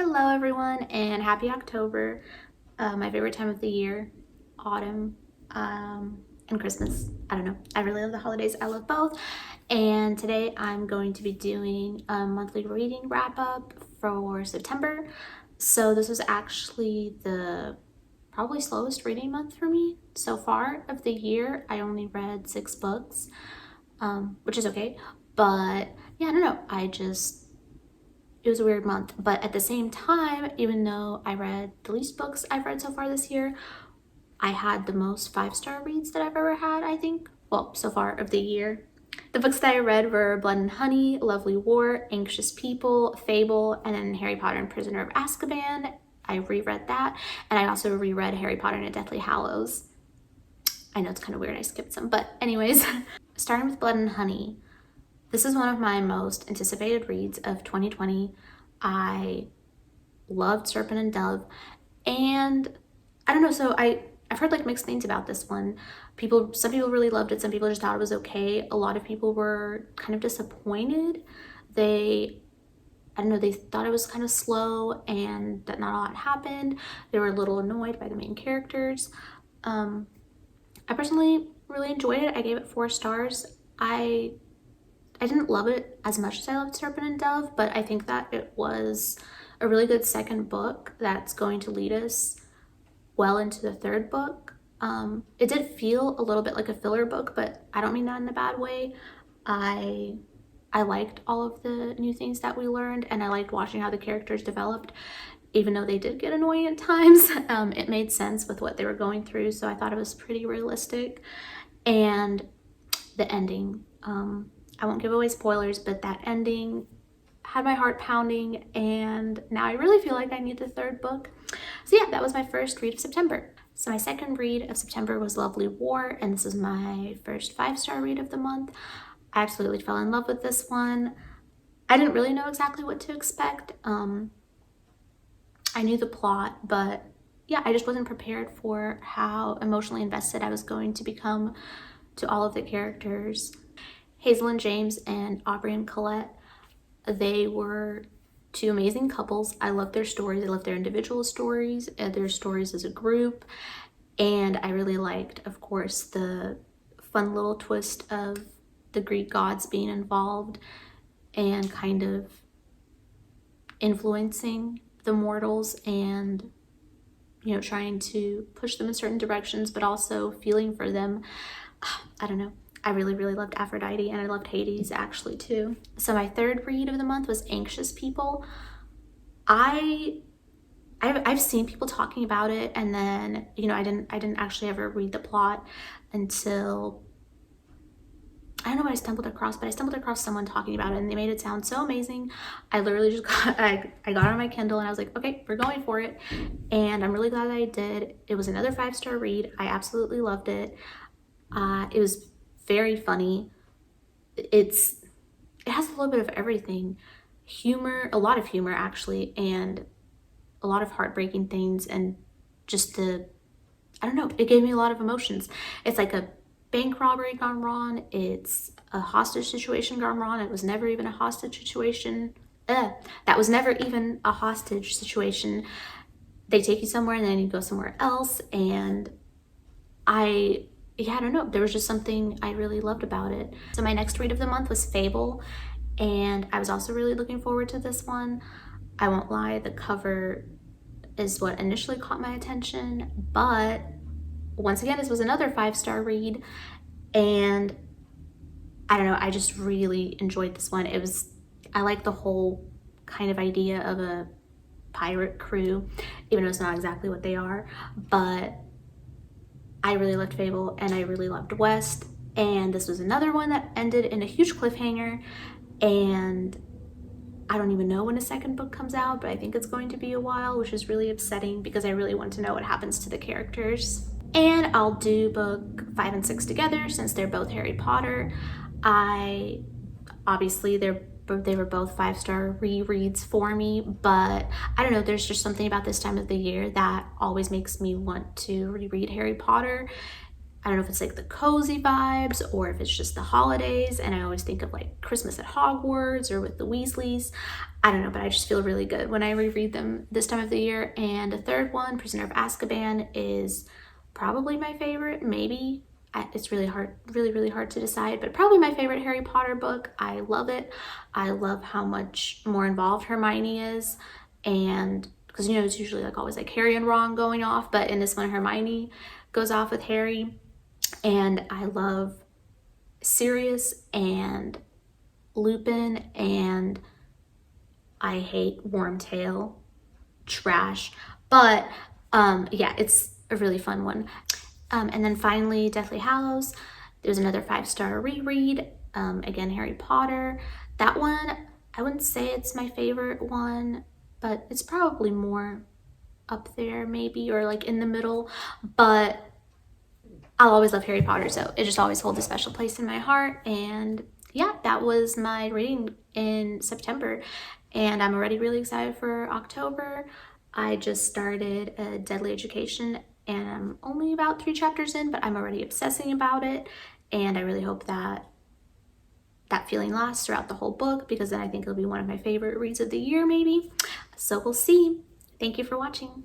Hello everyone and happy October, my favorite time of the year, autumn and Christmas. I don't know, I really love the holidays, I love both. And today I'm going to be doing a monthly reading wrap up for September. So this was actually the probably slowest reading month for me so far of the year. I only read 6 books, which is okay, but yeah, I don't know, it was a weird month. But at the same time, even though I read the least books I've read so far this year, I had the most 5-star reads that I've ever had, I think. Well, so far of the year. The books that I read were Blood and Honey, Lovely War, Anxious People, Fable, and then Harry Potter and Prisoner of Azkaban. I reread that, and I also reread Harry Potter and Deathly Hallows. I know it's kind of weird, I skipped some, but anyways. Starting with Blood and Honey. This is one of my most anticipated reads of 2020. I loved Serpent and Dove, and I don't know, so I've heard like mixed things about this one. Some people really loved it, some people just thought it was okay. A lot of people were kind of disappointed. I don't know, they thought it was kind of slow and that not a lot happened. They were a little annoyed by the main characters. I personally really enjoyed it. I gave it 4 stars. I didn't love it as much as I loved Serpent and Dove, but I think that it was a really good second book that's going to lead us well into the 3rd book. It did feel a little bit like a filler book, but I don't mean that in a bad way. I liked all of the new things that we learned, and I liked watching how the characters developed. Even though they did get annoying at times, it made sense with what they were going through, so I thought it was pretty realistic. And the ending, I won't give away spoilers, but that ending had my heart pounding, and now I really feel like I need the 3rd book. So yeah, that was my first read of September. So my second read of September was Lovely War, and this is my first 5-star read of the month. I absolutely fell in love with this one. I didn't really know exactly what to expect. I knew the plot, but yeah, I just wasn't prepared for how emotionally invested I was going to become to all of the characters. Hazel and James and Aubrey and Colette, they were 2 amazing couples. I loved their stories. I loved their individual stories, their stories as a group, and I really liked, of course, the fun little twist of the Greek gods being involved and kind of influencing the mortals and, you know, trying to push them in certain directions, but also feeling for them. I don't know. I really loved Aphrodite, and I loved Hades actually too. So my 3rd read of the month was Anxious People. I've seen people talking about it, and then, you know, I didn't actually ever read the plot until, I don't know what I stumbled across, but I stumbled across someone talking about it, and they made it sound so amazing. I literally just I got on my Kindle, and I was like, okay, we're going for it. And I'm really glad that I did. It was another 5-star read. I absolutely loved it. It was very funny. It has a little bit of everything. Humor, a lot of humor actually, and a lot of heartbreaking things, and just I don't know, it gave me a lot of emotions. It's like a bank robbery gone wrong. It's a hostage situation gone wrong. It was never even a hostage situation. That was never even a hostage situation. They take you somewhere and then you go somewhere else, and yeah, I don't know, there was just something I really loved about it. So my next read of the month was Fable, and I was also really looking forward to this one. I won't lie, the cover is what initially caught my attention, but once again, this was another 5-star read, and I don't know, I just really enjoyed this one. I like the whole kind of idea of a pirate crew, even though it's not exactly what they are, but I really loved Fable, and I really loved West, and this was another one that ended in a huge cliffhanger, and I don't even know when a 2nd book comes out, but I think it's going to be a while, which is really upsetting because I really want to know what happens to the characters. And I'll do book 5 and 6 together since they're both Harry Potter. Obviously they were both 5-star rereads for me, but I don't know, there's just something about this time of the year that always makes me want to reread Harry Potter. I don't know if it's like the cozy vibes or if it's just the holidays. And I always think of like Christmas at Hogwarts or with the Weasleys. I don't know, but I just feel really good when I reread them this time of the year. And the third one, Prisoner of Azkaban, is probably my favorite. Maybe it's really hard, really hard to decide, but probably my favorite Harry Potter book. I love it. I love how much more involved Hermione is, and because you know it's usually like always like Harry and Ron going off, but in this one Hermione goes off with Harry. And I love Sirius and Lupin, and I hate Wormtail. Trash. But yeah, it's a really fun one. And then finally, Deathly Hallows. There's another 5-star reread. Again, Harry Potter. That one, I wouldn't say it's my favorite one, but it's probably more up there maybe, or like in the middle. But I'll always love Harry Potter, so it just always holds a special place in my heart. And yeah, that was my reading in September, and I'm already really excited for October. I just started a Deadly Education, and I'm only about 3 chapters in, but I'm already obsessing about it, and I really hope that that feeling lasts throughout the whole book, because then I think it'll be one of my favorite reads of the year maybe. So we'll see. Thank you for watching.